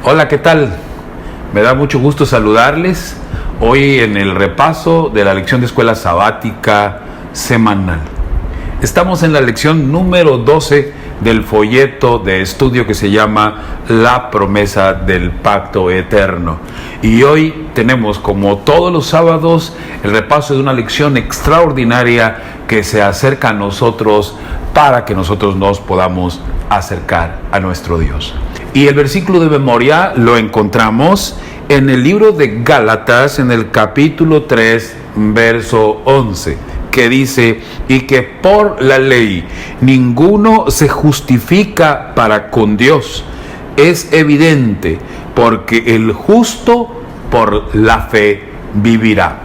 Hola, ¿qué tal? Me da mucho gusto saludarles hoy en el repaso de la lección de escuela sabática semanal. Estamos en la lección número 12 del folleto de estudio que se llama La promesa del pacto eterno. Y hoy tenemos, como todos los sábados, el repaso de una lección extraordinaria que se acerca a nosotros para que nosotros nos podamos acercar a nuestro Dios. Y el versículo de memoria lo encontramos en el libro de Gálatas, en el capítulo 3, verso 11, que dice: y que por la ley ninguno se justifica para con Dios. Es evidente, porque el justo por la fe vivirá.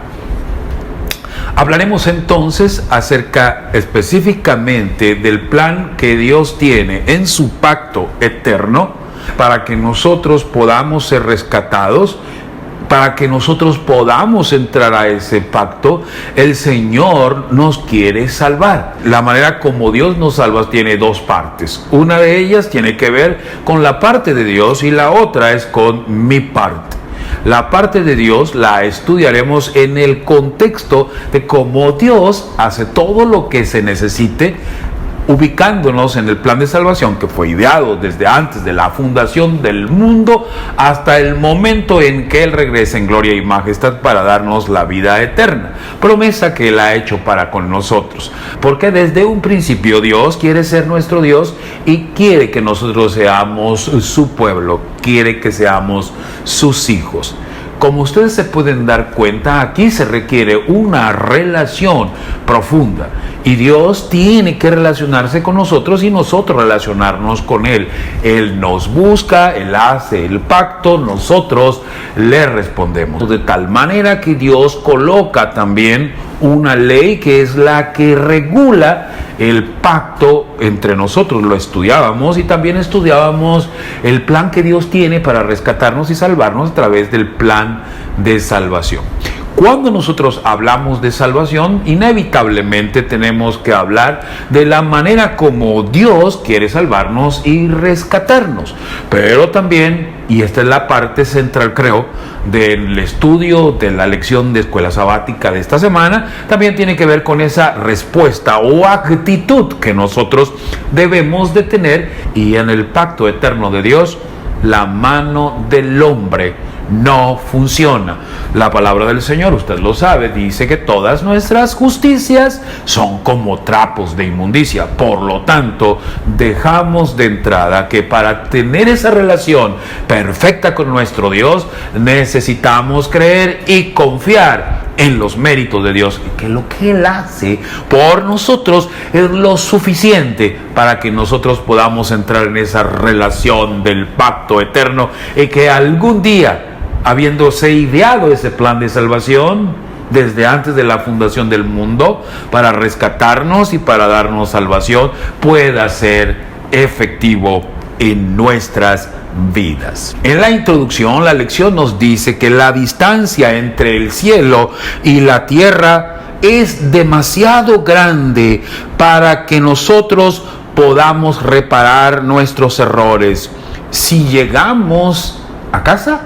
Hablaremos entonces acerca específicamente del plan que Dios tiene en su pacto eterno para que nosotros podamos ser rescatados, para que nosotros podamos entrar a ese pacto. El Señor nos quiere salvar. La manera como Dios nos salva tiene dos partes. Una de ellas tiene que ver con la parte de Dios y la otra es con mi parte. La parte de Dios la estudiaremos en el contexto de cómo Dios hace todo lo que se necesite, ubicándonos en el plan de salvación que fue ideado desde antes de la fundación del mundo hasta el momento en que Él regresa en gloria y majestad para darnos la vida eterna, promesa que Él ha hecho para con nosotros, porque desde un principio Dios quiere ser nuestro Dios y quiere que nosotros seamos su pueblo, quiere que seamos sus hijos. Como ustedes se pueden dar cuenta, aquí se requiere una relación profunda y Dios tiene que relacionarse con nosotros y nosotros relacionarnos con Él. Él nos busca, Él hace el pacto, nosotros le respondemos. De tal manera que Dios coloca también una ley que es la que regula el pacto entre nosotros. Lo estudiábamos y también estudiábamos el plan que Dios tiene para rescatarnos y salvarnos a través del plan de salvación. Cuando nosotros hablamos de salvación, inevitablemente tenemos que hablar de la manera como Dios quiere salvarnos y rescatarnos. Pero también, y esta es la parte central, creo, del estudio de la lección de escuela sabática de esta semana, también tiene que ver con esa respuesta o actitud que nosotros debemos de tener. Y en el pacto eterno de Dios, la mano del hombre no funciona. La palabra del Señor, usted lo sabe, dice que todas nuestras justicias son como trapos de inmundicia. Por lo tanto, dejamos de entrada que para tener esa relación perfecta con nuestro Dios, necesitamos creer y confiar en los méritos de Dios, y que lo que Él hace por nosotros es lo suficiente para que nosotros podamos entrar en esa relación del pacto eterno, y que algún día, habiéndose ideado ese plan de salvación desde antes de la fundación del mundo para rescatarnos y para darnos salvación, pueda ser efectivo en nuestras vidas. En la introducción, la lección nos dice que la distancia entre el cielo y la tierra es demasiado grande para que nosotros podamos reparar nuestros errores. Si llegamos a casa,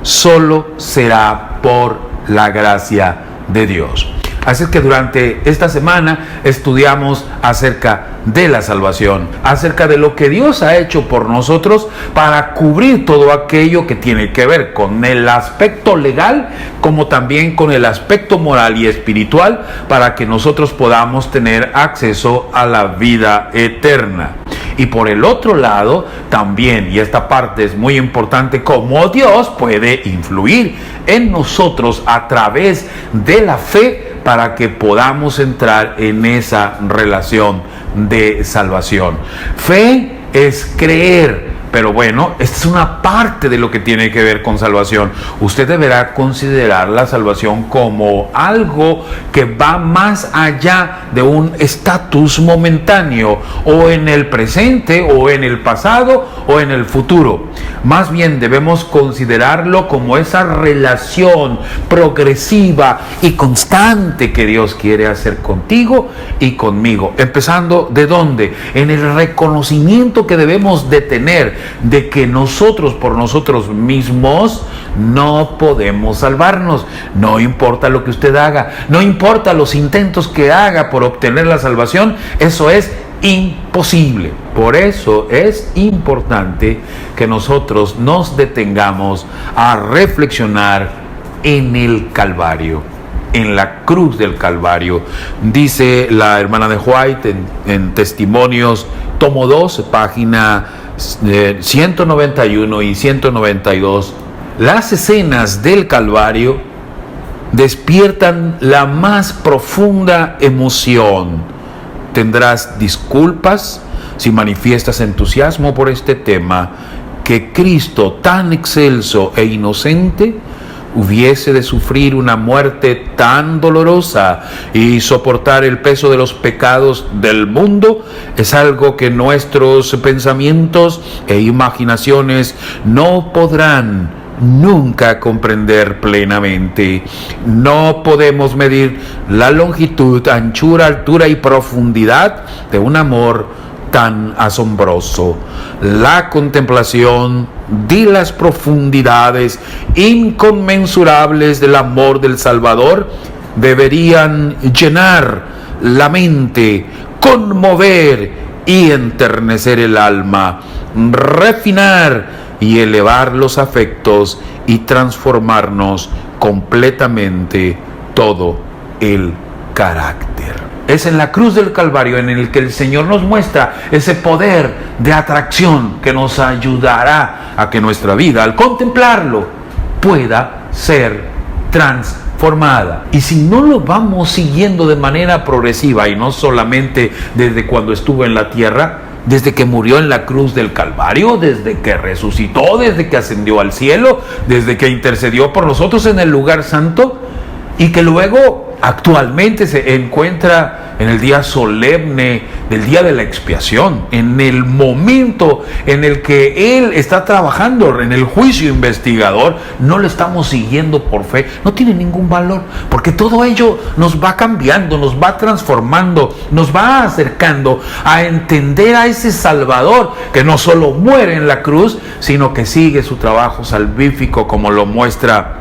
solo será por la gracia de Dios. Así es que durante esta semana estudiamos acerca de la salvación, acerca de lo que Dios ha hecho por nosotros para cubrir todo aquello que tiene que ver con el aspecto legal, como también con el aspecto moral y espiritual, para que nosotros podamos tener acceso a la vida eterna. Y por el otro lado, también, y esta parte es muy importante, cómo Dios puede influir en nosotros a través de la fe para que podamos entrar en esa relación de salvación. Fe es creer. Pero bueno, esta es una parte de lo que tiene que ver con salvación. Usted deberá considerar la salvación como algo que va más allá de un estatus momentáneo, o en el presente, o en el pasado, o en el futuro. Más bien debemos considerarlo como esa relación progresiva y constante que Dios quiere hacer contigo y conmigo. Empezando ¿de dónde? En el reconocimiento que debemos de tener de que nosotros por nosotros mismos no podemos salvarnos. No importa lo que usted haga, no importa los intentos que haga por obtener la salvación, eso es imposible. Por eso es importante que nosotros nos detengamos a reflexionar en el Calvario, en la cruz del Calvario. Dice la hermana de White en Testimonios, tomo 2, página 191 y 192, las escenas del Calvario despiertan la más profunda emoción. Tendrás disculpas si manifiestas entusiasmo por este tema, que Cristo, tan excelso e inocente, hubiese de sufrir una muerte tan dolorosa y soportar el peso de los pecados del mundo, es algo que nuestros pensamientos e imaginaciones no podrán nunca comprender plenamente. No podemos medir la longitud, anchura, altura y profundidad de un amor tan asombroso. La contemplación de las profundidades inconmensurables del amor del Salvador deberían llenar la mente, conmover y enternecer el alma, refinar y elevar los afectos y transformarnos completamente todo el carácter. Es en la cruz del Calvario en el que el Señor nos muestra ese poder de atracción que nos ayudará a que nuestra vida, al contemplarlo, pueda ser transformada. Y si no lo vamos siguiendo de manera progresiva, y no solamente desde cuando estuvo en la tierra, desde que murió en la cruz del Calvario, desde que resucitó, desde que ascendió al cielo, desde que intercedió por nosotros en el lugar santo, y que luego actualmente se encuentra en el día solemne del día de la expiación, en el momento en el que Él está trabajando en el juicio investigador, no lo estamos siguiendo por fe, no tiene ningún valor, porque todo ello nos va cambiando, nos va transformando, nos va acercando a entender a ese Salvador que no solo muere en la cruz, sino que sigue su trabajo salvífico, como lo muestra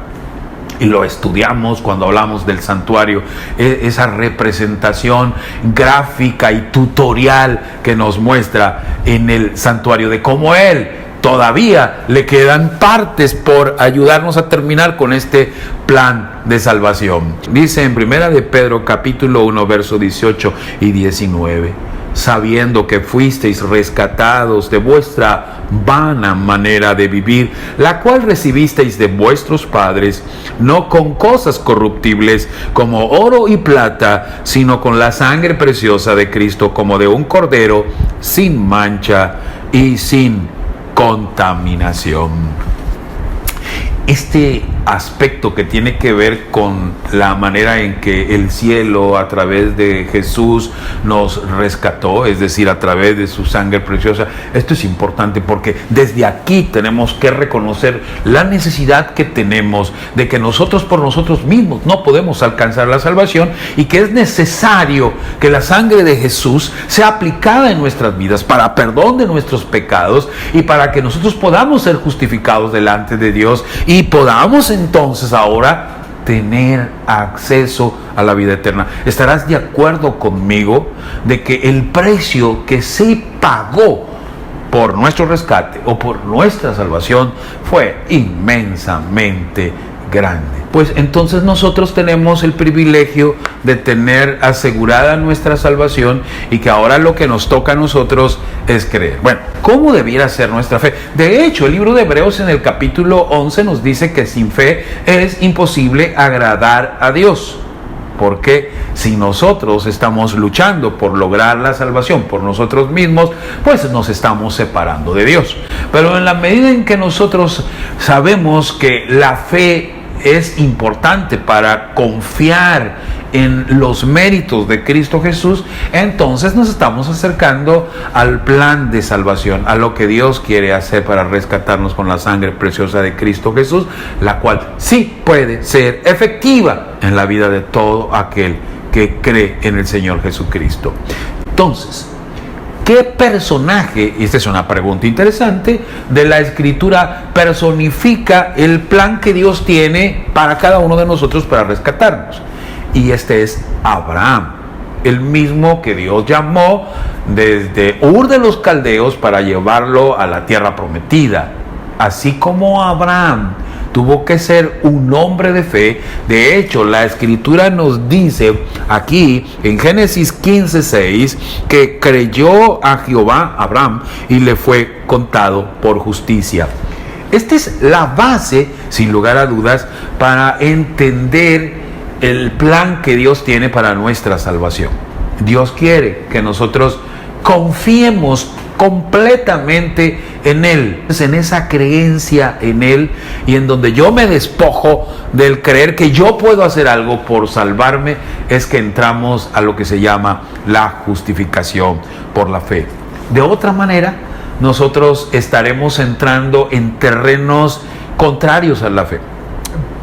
y lo estudiamos cuando hablamos del santuario, esa representación gráfica y tutorial que nos muestra en el santuario de cómo Él todavía le quedan partes por ayudarnos a terminar con este plan de salvación. Dice en Primera de Pedro capítulo 1 versos 18 y 19: sabiendo que fuisteis rescatados de vuestra vana manera de vivir, la cual recibisteis de vuestros padres, no con cosas corruptibles como oro y plata, sino con la sangre preciosa de Cristo, como de un cordero sin mancha y sin contaminación. Este aspecto que tiene que ver con la manera en que el cielo a través de Jesús nos rescató, es decir, a través de su sangre preciosa, esto es importante porque desde aquí tenemos que reconocer la necesidad que tenemos de que nosotros por nosotros mismos no podemos alcanzar la salvación, y que es necesario que la sangre de Jesús sea aplicada en nuestras vidas para perdón de nuestros pecados y para que nosotros podamos ser justificados delante de Dios y podamos entonces ahora tener acceso a la vida eterna. ¿Estarás de acuerdo conmigo de que el precio que se pagó por nuestro rescate o por nuestra salvación fue inmensamente grande? Pues entonces nosotros tenemos el privilegio de tener asegurada nuestra salvación, y que ahora lo que nos toca a nosotros es creer. Bueno, ¿cómo debiera ser nuestra fe? De hecho, el libro de Hebreos en el capítulo 11 nos dice que sin fe es imposible agradar a Dios. Porque si nosotros estamos luchando por lograr la salvación por nosotros mismos, pues nos estamos separando de Dios. Pero en la medida en que nosotros sabemos que la fe es importante para confiar en los méritos de Cristo Jesús, entonces nos estamos acercando al plan de salvación, a lo que Dios quiere hacer para rescatarnos con la sangre preciosa de Cristo Jesús, la cual sí puede ser efectiva en la vida de todo aquel que cree en el Señor Jesucristo. Entonces, ¿Qué personaje, y esta es una pregunta interesante, de la Escritura personifica el plan que Dios tiene para cada uno de nosotros para rescatarnos? Y este es Abraham, el mismo que Dios llamó desde Ur de los Caldeos para llevarlo a la tierra prometida. Así como Abraham tuvo que ser un hombre de fe. De hecho, la Escritura nos dice aquí en Génesis 15:6 que creyó a Jehová, Abraham, y le fue contado por justicia. Esta es la base, sin lugar a dudas, para entender el plan que Dios tiene para nuestra salvación. Dios quiere que nosotros confiemos completamente en Él, en esa creencia en Él, y en donde yo me despojo del creer que yo puedo hacer algo por salvarme, es que entramos a lo que se llama la justificación por la fe. De otra manera, nosotros estaremos entrando en terrenos contrarios a la fe.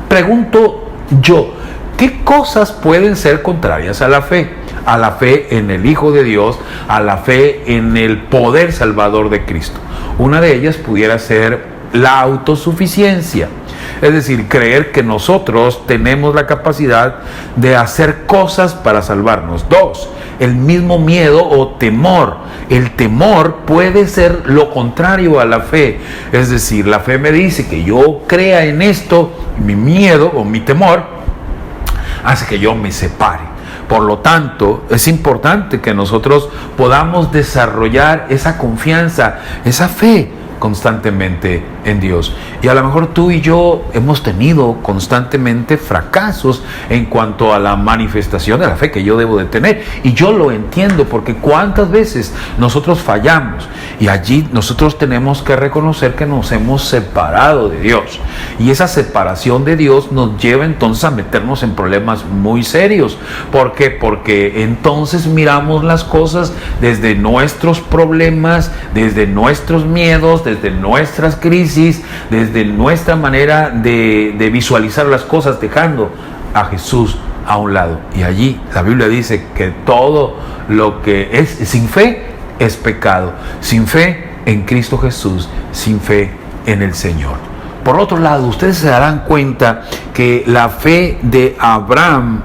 Pregunto yo, ¿qué cosas pueden ser contrarias a la fe? A la fe en el Hijo de Dios, a la fe en el poder salvador de Cristo. Una de ellas pudiera ser la autosuficiencia, es decir, creer que nosotros tenemos la capacidad de hacer cosas para salvarnos. 2, el mismo miedo o temor. El temor puede ser lo contrario a la fe, es decir, la fe me dice que yo crea en esto, mi miedo o mi temor hace que yo me separe. Por lo tanto, es importante que nosotros podamos desarrollar esa confianza, esa fe constantemente en Dios. Y a lo mejor tú y yo hemos tenido constantemente fracasos en cuanto a la manifestación de la fe que yo debo de tener. Y yo lo entiendo, porque cuántas veces nosotros fallamos y allí nosotros tenemos que reconocer que nos hemos separado de Dios. Y esa separación de Dios nos lleva entonces a meternos en problemas muy serios. ¿Por qué? Porque entonces miramos las cosas desde nuestros problemas, desde nuestros miedos, desde nuestras crisis, desde nuestra manera de visualizar las cosas, dejando a Jesús a un lado. Y allí la Biblia dice que todo lo que es sin fe es pecado. Sin fe en Cristo Jesús, sin fe en el Señor. Por otro lado, ustedes se darán cuenta que la fe de Abraham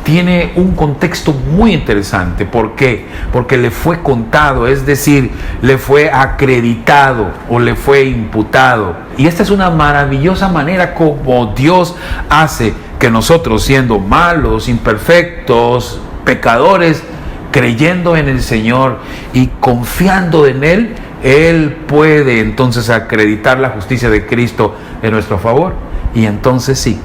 tiene un contexto muy interesante. ¿Por qué? Porque le fue contado, es decir, le fue acreditado o le fue imputado. Y esta es una maravillosa manera como Dios hace que nosotros, siendo malos, imperfectos, pecadores, creyendo en el Señor y confiando en Él, Él puede entonces acreditar la justicia de Cristo en nuestro favor. Y entonces sí,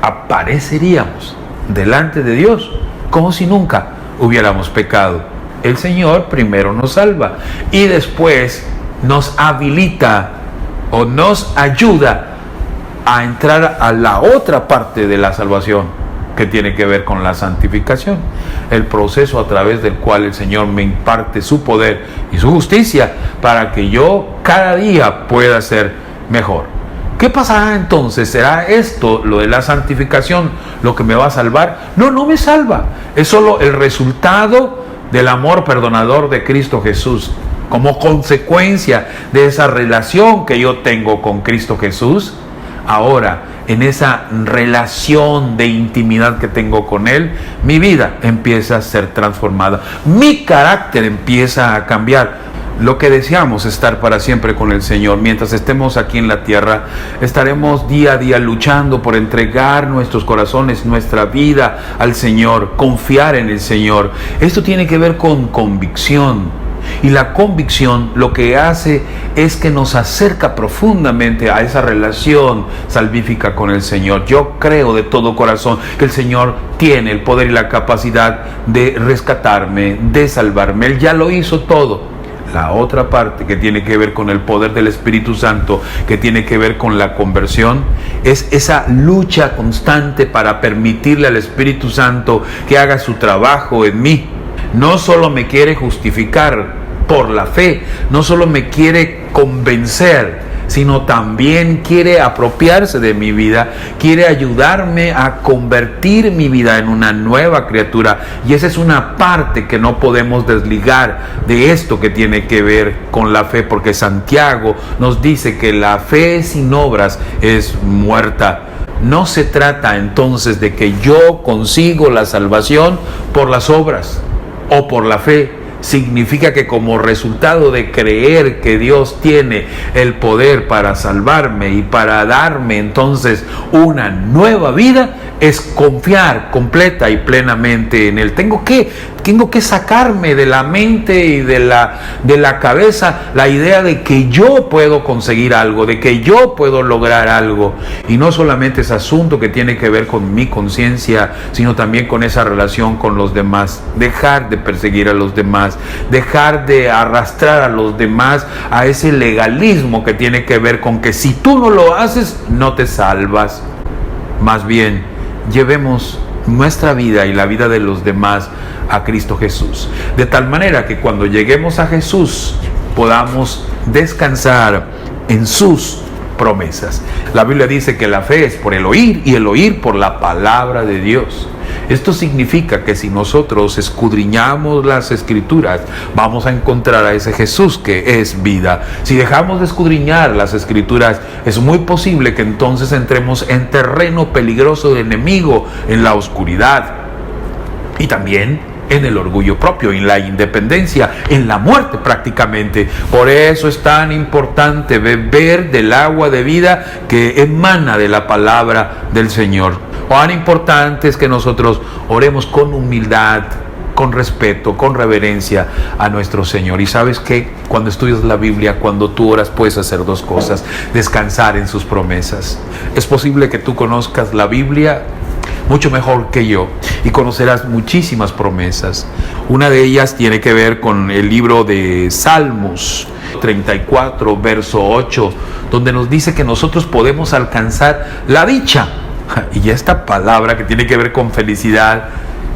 apareceríamos delante de Dios como si nunca hubiéramos pecado. El Señor primero nos salva y después nos habilita o nos ayuda a entrar a la otra parte de la salvación, que tiene que ver con la santificación, el proceso a través del cual el Señor me imparte su poder y su justicia para que yo cada día pueda ser mejor. ¿Qué pasará entonces? ¿Será esto, lo de la santificación, lo que me va a salvar? No, no me salva. Es solo el resultado del amor perdonador de Cristo Jesús, como consecuencia de esa relación que yo tengo con Cristo Jesús. Ahora, en esa relación de intimidad que tengo con Él, mi vida empieza a ser transformada. Mi carácter empieza a cambiar. Lo que deseamos estar para siempre con el Señor. Mientras estemos aquí en la tierra, estaremos día a día luchando por entregar nuestros corazones, nuestra vida al Señor, confiar en el Señor. Esto tiene que ver con convicción. Y la convicción lo que hace es que nos acerca profundamente a esa relación salvífica con el Señor. Yo creo de todo corazón que el Señor tiene el poder y la capacidad de rescatarme, de salvarme. Él ya lo hizo todo. La otra parte que tiene que ver con el poder del Espíritu Santo, que tiene que ver con la conversión, es esa lucha constante para permitirle al Espíritu Santo que haga su trabajo en mí. No solo me quiere justificar por la fe, no solo me quiere convencer sino también quiere apropiarse de mi vida, quiere ayudarme a convertir mi vida en una nueva criatura. Y esa es una parte que no podemos desligar de esto que tiene que ver con la fe, porque Santiago nos dice que la fe sin obras es muerta. No se trata entonces de que yo consigo la salvación por las obras o por la fe. Significa que como resultado de creer que Dios tiene el poder para salvarme y para darme entonces una nueva vida, es confiar completa y plenamente en Él. Tengo que sacarme de la mente y de la cabeza la idea de que yo puedo conseguir algo, de que yo puedo lograr algo. Y no solamente es asunto que tiene que ver con mi conciencia, sino también con esa relación con los demás. Dejar de perseguir a los demás, dejar de arrastrar a los demás a ese legalismo que tiene que ver con que si tú no lo haces, no te salvas. Más bien, llevemos nuestra vida y la vida de los demás a Cristo Jesús, de tal manera que cuando lleguemos a Jesús podamos descansar en sus promesas. La Biblia dice que la fe es por el oír y el oír por la palabra de Dios. Esto significa que si nosotros escudriñamos las Escrituras, vamos a encontrar a ese Jesús que es vida. Si dejamos de escudriñar las Escrituras, es muy posible que entonces entremos en terreno peligroso del enemigo, en la oscuridad y también en el orgullo propio, en la independencia, en la muerte prácticamente. Por eso es tan importante beber del agua de vida que emana de la palabra del Señor. Cuán importante es que nosotros oremos con humildad, con respeto, con reverencia a nuestro Señor. Y sabes que cuando estudias la Biblia, cuando tú oras, puedes hacer dos cosas: descansar en sus promesas. Es posible que tú conozcas la Biblia mucho mejor que yo y conocerás muchísimas promesas. Una de ellas tiene que ver con el libro de Salmos 34, verso 8, donde nos dice que nosotros podemos alcanzar la dicha. Y esta palabra que tiene que ver con felicidad,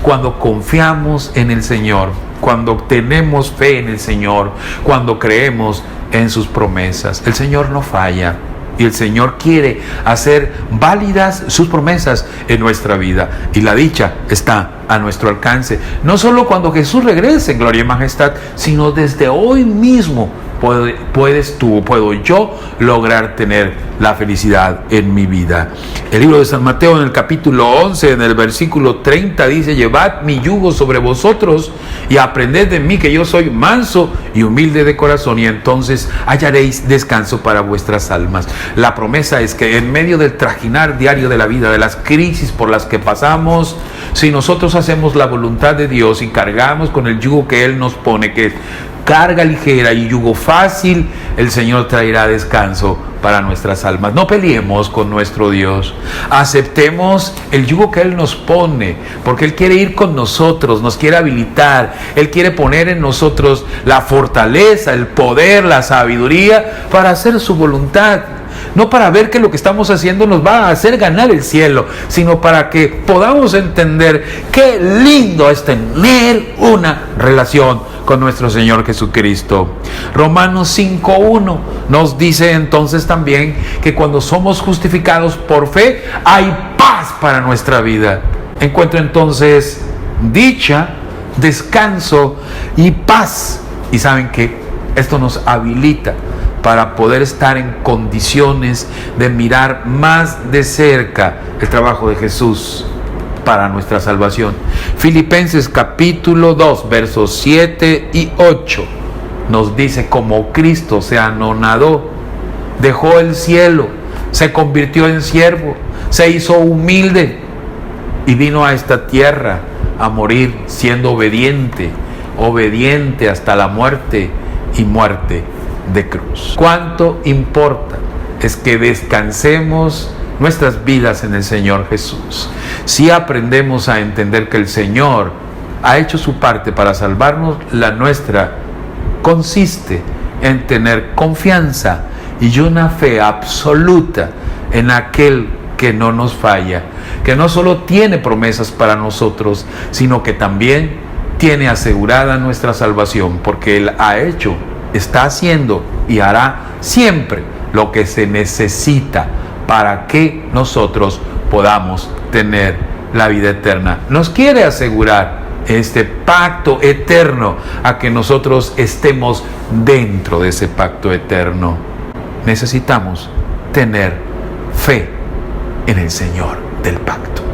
cuando confiamos en el Señor, cuando tenemos fe en el Señor, cuando creemos en sus promesas. El Señor no falla y el Señor quiere hacer válidas sus promesas en nuestra vida. Y la dicha está a nuestro alcance, no solo cuando Jesús regrese en gloria y majestad, sino desde hoy mismo puedo yo lograr tener la felicidad en mi vida. El libro de San Mateo, en el capítulo 11, en el versículo 30, dice: llevad mi yugo sobre vosotros y aprended de mí, que yo soy manso y humilde de corazón, y entonces hallaréis descanso para vuestras almas. La promesa es que en medio del trajinar diario de la vida, de las crisis por las que pasamos, si nosotros hacemos la voluntad de Dios y cargamos con el yugo que Él nos pone, que es carga ligera y yugo fácil, el Señor traerá descanso para nuestras almas. No peleemos con nuestro Dios. Aceptemos el yugo que Él nos pone, porque Él quiere ir con nosotros, nos quiere habilitar. Él quiere poner en nosotros la fortaleza, el poder, la sabiduría para hacer su voluntad. No para ver que lo que estamos haciendo nos va a hacer ganar el cielo, sino para que podamos entender qué lindo es tener una relación con nuestro Señor Jesucristo. Romanos 5:1 nos dice entonces también que cuando somos justificados por fe, hay paz para nuestra vida. Encuentro entonces dicha, descanso y paz. Y saben que esto nos habilita para poder estar en condiciones de mirar más de cerca el trabajo de Jesús para nuestra salvación. Filipenses capítulo 2, versos 7 y 8 nos dice: como Cristo se anonadó, dejó el cielo, se convirtió en siervo, se hizo humilde y vino a esta tierra a morir siendo obediente hasta la muerte y muerte de cruz. ¿Cuánto importa es que descansemos nuestras vidas en el Señor Jesús? Si aprendemos a entender que el Señor ha hecho su parte para salvarnos, la nuestra consiste en tener confianza y una fe absoluta en aquel que no nos falla, que no solo tiene promesas para nosotros, sino que también tiene asegurada nuestra salvación, porque Él ha hecho, está haciendo y hará siempre lo que se necesita para que nosotros podamos tener la vida eterna. Nos quiere asegurar este pacto eterno, a que nosotros estemos dentro de ese pacto eterno. Necesitamos tener fe en el Señor del pacto.